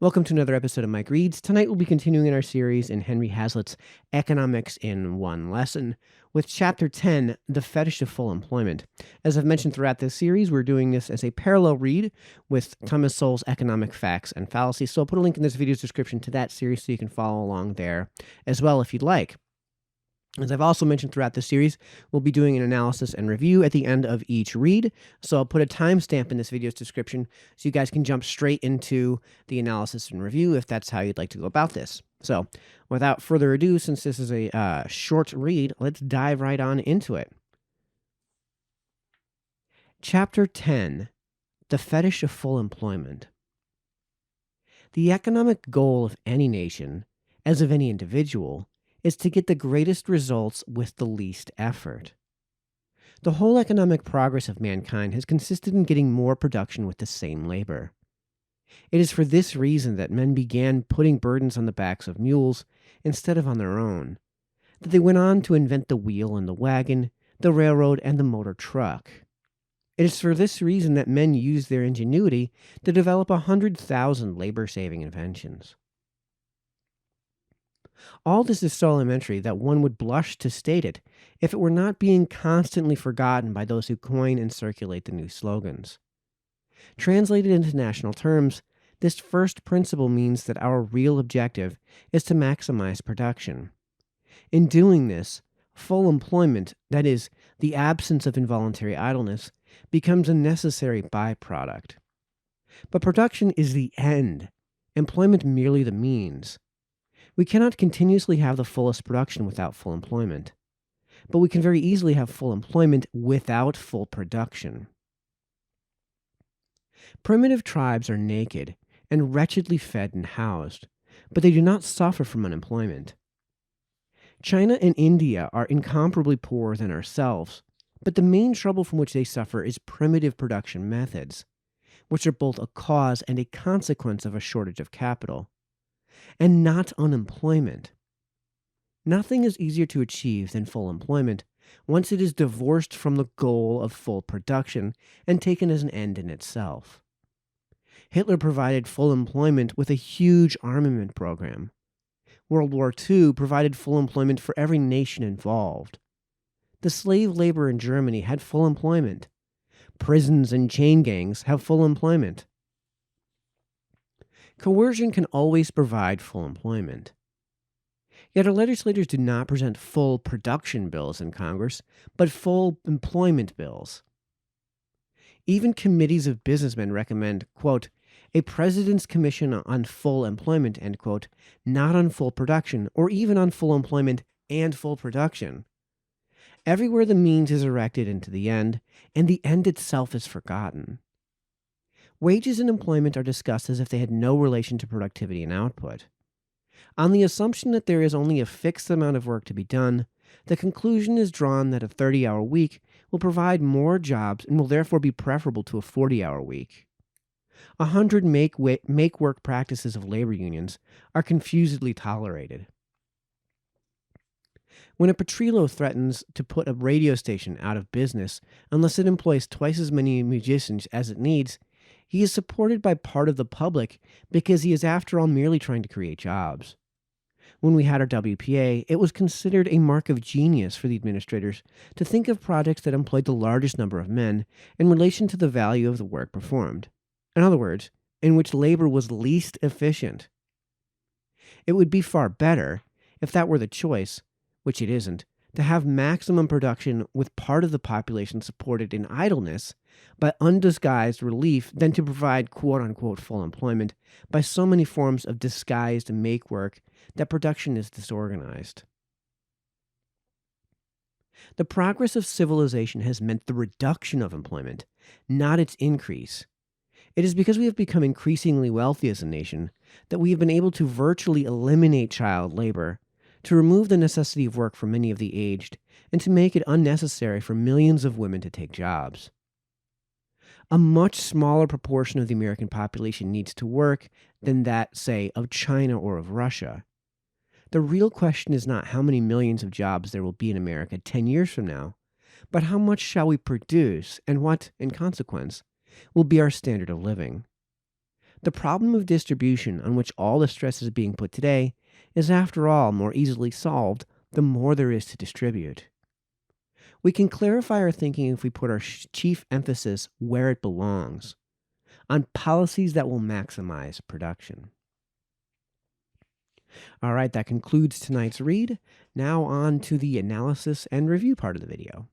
Welcome to another episode of Mike Reads. Tonight we'll be continuing in our series in Henry Hazlitt's Economics in One Lesson with Chapter 10, The Fetish of Full Employment. As I've mentioned throughout this series, we're doing this as a parallel read with Thomas Sowell's Economic Facts and Fallacies, so I'll put a link in this video's description to that series so you can follow along there as well if you'd like. As I've also mentioned throughout this series, we'll be doing an analysis and review at the end of each read. So I'll put a timestamp in this video's description so you guys can jump straight into the analysis and review if that's how you'd like to go about this. So without further ado, since this is a short read, let's dive right on into it. Chapter 10, The Fetish of Full Employment. The economic goal of any nation, as of any individual, is to get the greatest results with the least effort. The whole economic progress of mankind has consisted in getting more production with the same labor. It is for this reason that men began putting burdens on the backs of mules instead of on their own, that they went on to invent the wheel and the wagon, the railroad and the motor truck. It is for this reason that men used their ingenuity to develop 100,000 labor-saving inventions. All this is so elementary that one would blush to state it if it were not being constantly forgotten by those who coin and circulate the new slogans. Translated into national terms, this first principle means that our real objective is to maximize production. In doing this, full employment, that is, the absence of involuntary idleness, becomes a necessary byproduct. But production is the end, employment merely the means. We cannot continuously have the fullest production without full employment, but we can very easily have full employment without full production. Primitive tribes are naked and wretchedly fed and housed, but they do not suffer from unemployment. China and India are incomparably poorer than ourselves, but the main trouble from which they suffer is primitive production methods, which are both a cause and a consequence of a shortage of capital, and not unemployment. Nothing is easier to achieve than full employment once it is divorced from the goal of full production and taken as an end in itself. Hitler provided full employment with a huge armament program. World War II provided full employment for every nation involved. The slave labor in Germany had full employment. Prisons and chain gangs have full employment. Coercion can always provide full employment. Yet our legislators do not present full production bills in Congress, but full employment bills. Even committees of businessmen recommend, quote, a president's commission on full employment, end quote, not on full production, or even on full employment and full production. Everywhere the means is erected into the end, and the end itself is forgotten. Wages and employment are discussed as if they had no relation to productivity and output. On the assumption that there is only a fixed amount of work to be done, the conclusion is drawn that a 30-hour week will provide more jobs and will therefore be preferable to a 40-hour week. 100 make-work practices of labor unions are confusedly tolerated. When a Petrillo threatens to put a radio station out of business unless it employs twice as many musicians as it needs, he is supported by part of the public because he is, after all, merely trying to create jobs. When we had our WPA, it was considered a mark of genius for the administrators to think of projects that employed the largest number of men in relation to the value of the work performed. In other words, in which labor was least efficient. It would be far better, if that were the choice, which it isn't, to have maximum production with part of the population supported in idleness by undisguised relief than to provide quote-unquote full employment by so many forms of disguised make-work that production is disorganized. The progress of civilization has meant the reduction of employment, not its increase. It is because we have become increasingly wealthy as a nation that we have been able to virtually eliminate child labor, to remove the necessity of work for many of the aged, and to make it unnecessary for millions of women to take jobs. A much smaller proportion of the American population needs to work than that, say, of China or of Russia. The real question is not how many millions of jobs there will be in America 10 years from now, but how much shall we produce and what, in consequence, will be our standard of living. The problem of distribution, on which all the stress is being put today, is after all more easily solved the more there is to distribute. We can clarify our thinking if we put our chief emphasis where it belongs, on policies that will maximize production. All right, that concludes tonight's read. Now on to the analysis and review part of the video.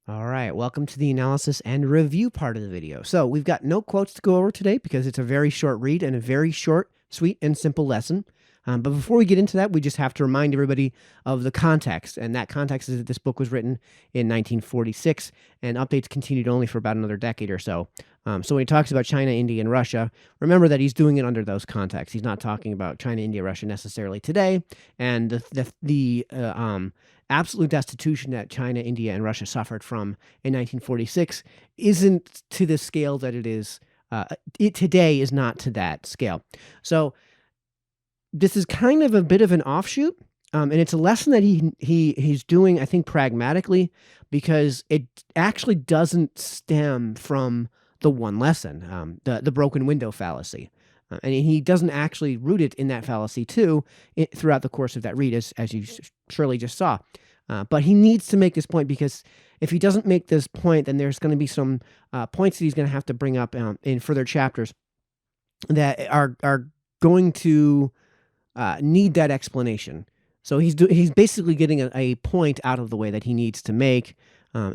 All right, welcome to the analysis and review part of the video. So we've got no quotes to go over today because it's a very short read and a very short, sweet, and simple lesson. But before we get into that, we just have to remind everybody of the context. And that context is that this book was written in 1946, and updates continued only for about another decade or so. So when he talks about China, India, and Russia, remember that he's doing it under those contexts. He's not talking about China, India, Russia necessarily today. And the absolute destitution that China, India, and Russia suffered from in 1946 isn't to the scale that it is. It today is not to that scale. So this is kind of a bit of an offshoot, and it's a lesson that he's doing, I think, pragmatically, because it actually doesn't stem from the one lesson, the broken window fallacy. And he doesn't actually root it in that fallacy, too, throughout the course of that read, as you surely just saw. But he needs to make this point, because if he doesn't make this point, then there's going to be some points that he's going to have to bring up in further chapters that are going to need that explanation. So he's basically getting a point out of the way that he needs to make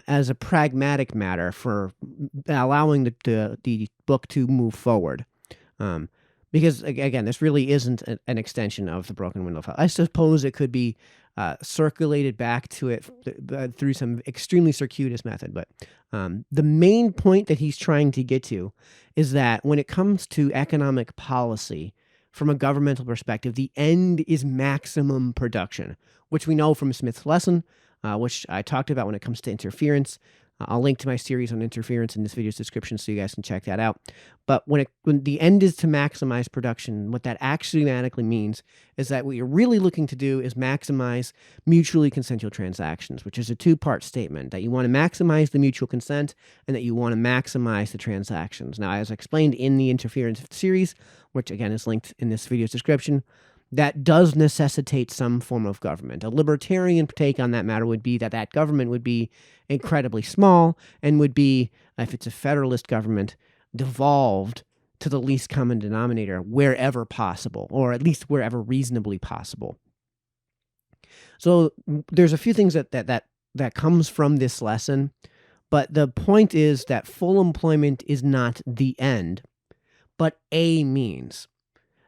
as a pragmatic matter for allowing the book to move forward. Because, again, this really isn't an extension of the broken window fallacy. I suppose it could be circulated back to it through some extremely circuitous method. But the main point that he's trying to get to is that when it comes to economic policy, from a governmental perspective, the end is maximum production, which we know from Smith's lesson, which I talked about when it comes to interference. I'll link to my series on interference in this video's description so you guys can check that out. But when the end is to maximize production, what that axiomatically means is that what you're really looking to do is maximize mutually consensual transactions, which is a two-part statement, that you want to maximize the mutual consent and that you want to maximize the transactions. Now, as explained in the interference series, which again is linked in this video's description, that does necessitate some form of government. A libertarian take on that matter would be that government would be incredibly small and would be, if it's a federalist government, devolved to the least common denominator wherever possible, or at least wherever reasonably possible. So there's a few things that comes from this lesson, but the point is that full employment is not the end, but a means.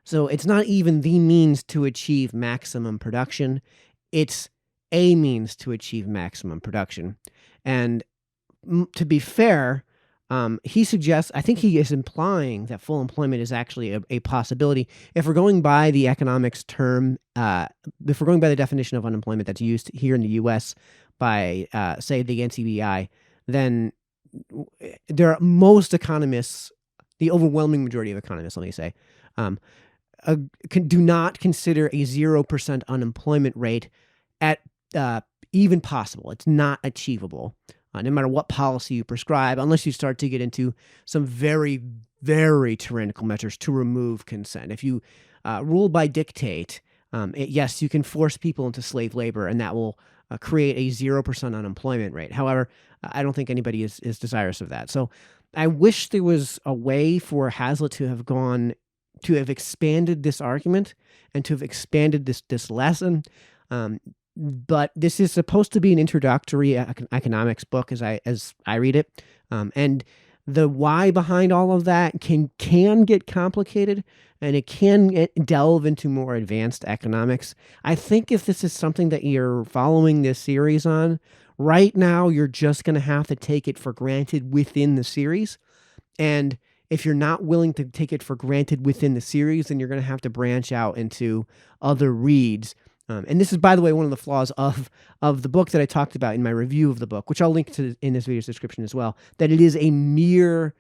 So it's not even the means to achieve maximum production. It's a means to achieve maximum production. And to be fair, he suggests, I think he is implying that full employment is actually a possibility. If we're going by the economics term, if we're going by the definition of unemployment that's used here in the U.S. by, say, the NCBI, then most economists, the overwhelming majority of economists, let me say, do not consider a 0% unemployment rate at even possible. It's not achievable, no matter what policy you prescribe, unless you start to get into some very, very tyrannical measures to remove consent. If you rule by dictate, yes, you can force people into slave labor, and that will create a 0% unemployment rate. However, I don't think anybody is desirous of that. So I wish there was a way for Hazlitt to have expanded this argument and to have expanded this lesson. But this is supposed to be an introductory economics book as I read it. And the why behind all of that can get complicated, and it can delve into more advanced economics. I think if this is something that you're following this series on, right now you're just going to have to take it for granted within the series. And if you're not willing to take it for granted within the series, then you're going to have to branch out into other reads. And this is, by the way, one of the flaws of the book that I talked about in my review of the book, which I'll link to in this video's description as well, that it is a mere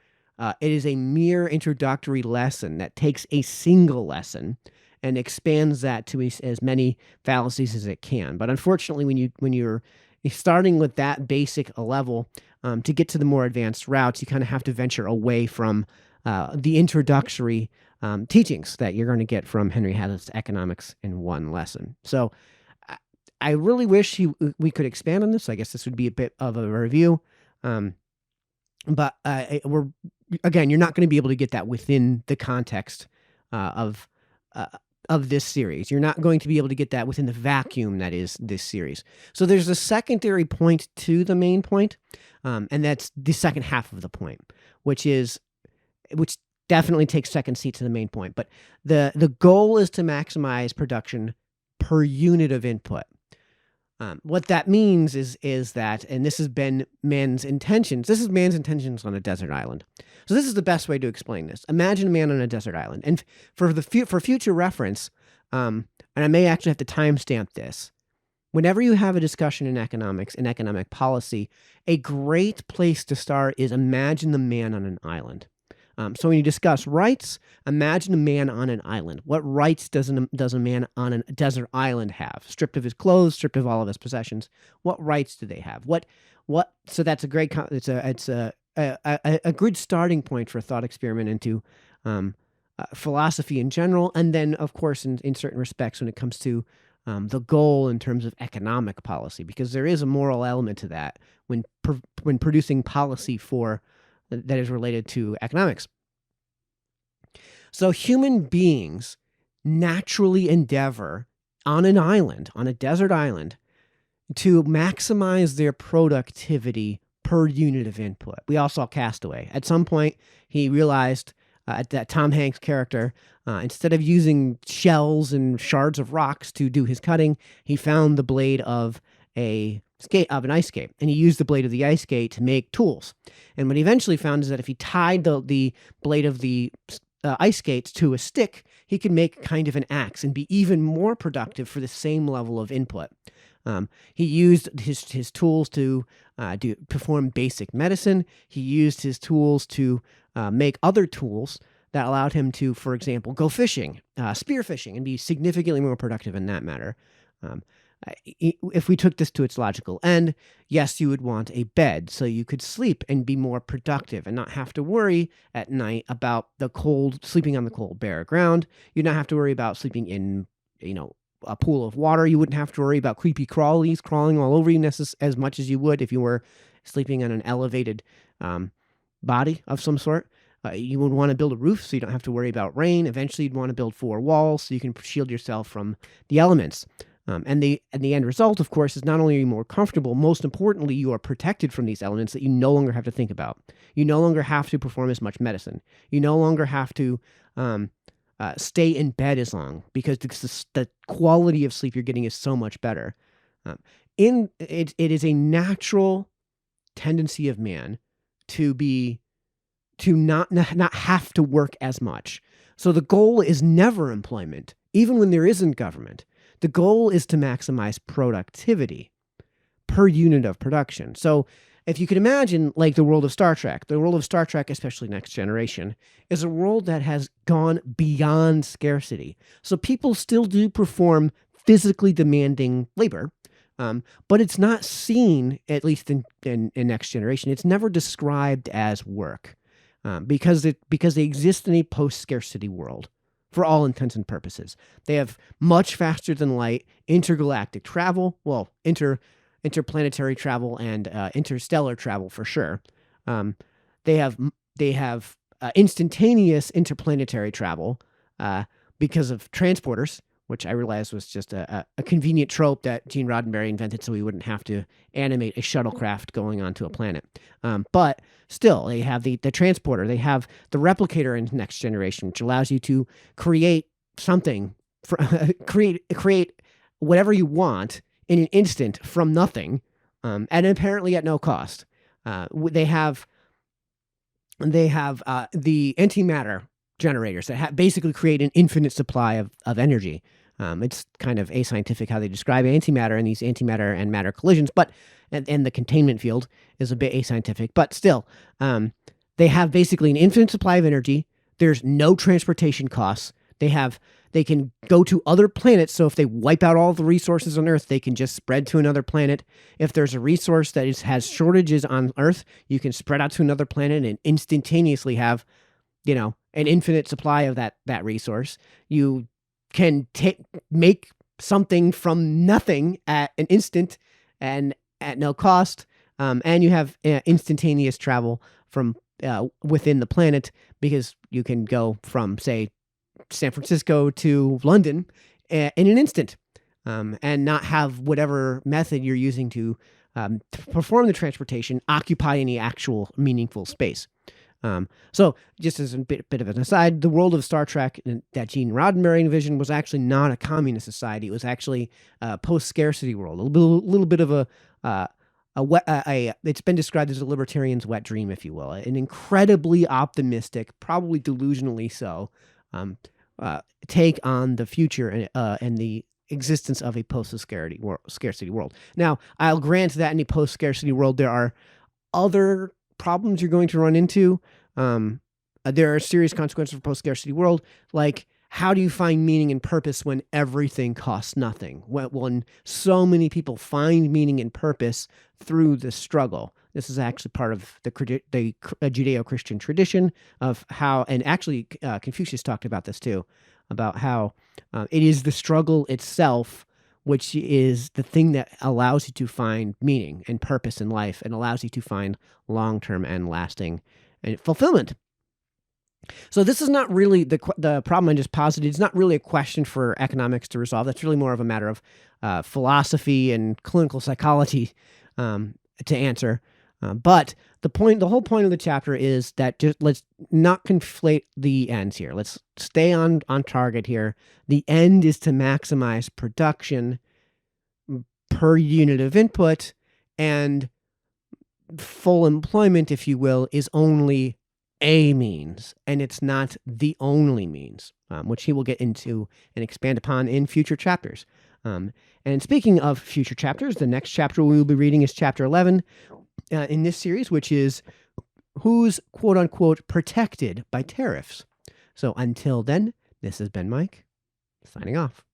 introductory lesson that takes a single lesson and expands that to as many fallacies as it can. But unfortunately, when you're starting with that basic level, to get to the more advanced routes, you kind of have to venture away from the introductory teachings that you're going to get from Henry Hazlitt's Economics in One Lesson. So I really wish we could expand on this. I guess this would be a bit of a review. But again, you're not going to be able to get that within the context of this series. You're not going to be able to get that within the vacuum that is this series. So there's a secondary point to the main point, and that's the second half of the point, which definitely takes second seat to the main point. But the goal is to maximize production per unit of input. What that means is that, and this has been man's intentions. This is man's intentions on a desert island. So this is the best way to explain this. Imagine a man on a desert island, and for future reference, and I may actually have to timestamp this. Whenever you have a discussion in economics and economic policy, a great place to start is imagine the man on an island. So when you discuss rights, imagine a man on an island. What rights does a man on a desert island have? Stripped of his clothes, stripped of all of his possessions. What rights do they have? So that's a great. It's a good starting point for a thought experiment into philosophy in general, and then of course in certain respects when it comes to the goal in terms of economic policy, because there is a moral element to that when producing policy that is related to economics. So human beings naturally endeavor on an island, on a desert island, to maximize their productivity per unit of input. We all saw Castaway. At some point, he realized that Tom Hanks' character, instead of using shells and shards of rocks to do his cutting, he found the blade of an ice skate, and he used the blade of the ice skate to make tools. And what he eventually found is that if he tied the blade of the ice skates to a stick, he could make kind of an axe and be even more productive for the same level of input. He used his tools to perform basic medicine. He used his tools to make other tools that allowed him to, for example, go fishing, spear fishing, and be significantly more productive in that matter. If we took this to its logical end, yes, you would want a bed so you could sleep and be more productive and not have to worry at night about sleeping on the cold, bare ground. You'd not have to worry about sleeping in, a pool of water. You wouldn't have to worry about creepy crawlies crawling all over you as much as you would if you were sleeping on an elevated body of some sort. You would want to build a roof so you don't have to worry about rain. Eventually, you'd want to build 4 walls so you can shield yourself from the elements. And the end result, of course, is not only are you more comfortable, most importantly, you are protected from these elements that you no longer have to think about. You no longer have to perform as much medicine. You no longer have to stay in bed as long, because the quality of sleep you're getting is so much better. It is a natural tendency of man to not have to work as much. So the goal is never employment, even when there isn't government. The goal is to maximize productivity per unit of production. So if you could imagine, like the world of Star Trek, especially Next Generation, is a world that has gone beyond scarcity. So people still do perform physically demanding labor, but it's not seen, at least in Next Generation, it's never described as work, because they exist in a post-scarcity world. For all intents and purposes, they have much faster than light intergalactic travel. Well, interplanetary travel and interstellar travel for sure. They have instantaneous interplanetary travel because of transporters, which I realized was just a convenient trope that Gene Roddenberry invented so we wouldn't have to animate a shuttlecraft going onto a planet. But still, they have the transporter. They have the replicator in Next Generation, which allows you to create something, create whatever you want in an instant from nothing, and apparently at no cost. They have the antimatter generators that basically create an infinite supply of energy. It's kind of ascientific how they describe antimatter and these antimatter and matter collisions, but and the containment field is a bit ascientific, but still, they have basically an infinite supply of energy. There's no transportation costs. They can go to other planets, so if they wipe out all the resources on Earth, they can just spread to another planet. If there's a resource that has shortages on Earth, you can spread out to another planet and instantaneously have an infinite supply of that resource. You can make something from nothing at an instant and at no cost, and you have instantaneous travel from within the planet, because you can go from, say, San Francisco to London in an instant, and not have whatever method you're using to perform the transportation occupy any actual meaningful space. So just as a bit of an aside, the world of Star Trek that Gene Roddenberry envisioned was actually not a communist society. It was actually a post-scarcity world, a little bit of it's been described as a libertarian's wet dream, if you will, an incredibly optimistic, probably delusionally so, take on the future and the existence of a post-scarcity world. Now, I'll grant that in a post-scarcity world, there are other problems you're going to run into. There are serious consequences for post-scarcity world, like how do you find meaning and purpose when everything costs nothing? When so many people find meaning and purpose through the struggle. This is actually part of the Judeo-Christian tradition of how, and actually Confucius talked about this too, about how it is the struggle itself which is the thing that allows you to find meaning and purpose in life and allows you to find long-term and lasting fulfillment. So this is not really the problem I just posited. It's not really a question for economics to resolve. That's really more of a matter of philosophy and clinical psychology to answer. But the whole point of the chapter is that let's not conflate the ends here. Let's stay on target here. The end is to maximize production per unit of input, and full employment, if you will, is only a means, and it's not the only means, which he will get into and expand upon in future chapters. And speaking of future chapters, the next chapter we will be reading is chapter 11 in this series, which is who's quote-unquote protected by tariffs. So until then, this has been Mike, signing off.